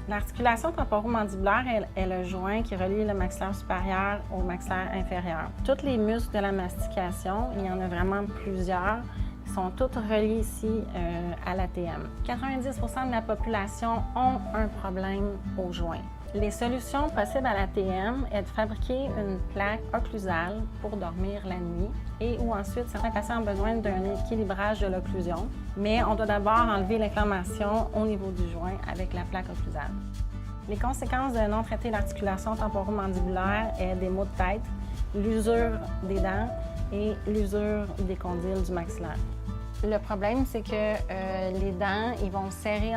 L'articulation temporomandibulaire est le joint qui relie le maxillaire supérieur au maxillaire inférieur. Tous les muscles de la mastication, il y en a vraiment plusieurs, sont tous reliés ici à l'ATM. 90% de la population ont un problème au joint. Les solutions possibles à l'ATM est de fabriquer une plaque occlusale pour dormir la nuit et ou ensuite, certains patients ont besoin d'un équilibrage de l'occlusion, mais on doit d'abord enlever l'inflammation au niveau du joint avec la plaque occlusale. Les conséquences de non traiter l'articulation temporomandibulaire est des maux de tête, l'usure des dents et l'usure des condyles du maxillaire. Le problème, c'est que les dents vont serrer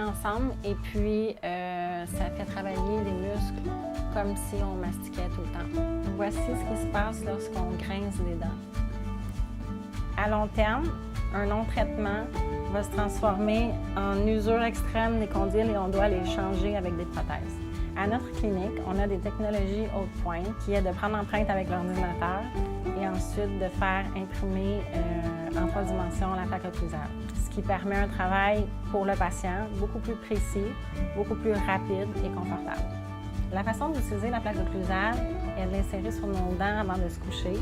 ensemble et puis ça fait travailler les muscles comme si on mastiquait tout le temps. Voici ce qui se passe lorsqu'on grince les dents. À long terme, un non-traitement va se transformer en usure extrême des condyles et on doit les changer avec des prothèses. À notre clinique, on a des technologies haute pointe qui est de prendre l'empreinte avec l'ordinateur et ensuite de faire imprimer en 3 dimensions la plaque occlusale, ce qui permet un travail pour le patient beaucoup plus précis, beaucoup plus rapide et confortable. La façon d'utiliser la plaque occlusale est de l'insérer sur nos dents avant de se coucher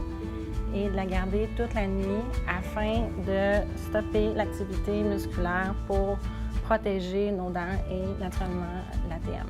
et de la garder toute la nuit afin de stopper l'activité musculaire pour protéger nos dents et naturellement l'ATM.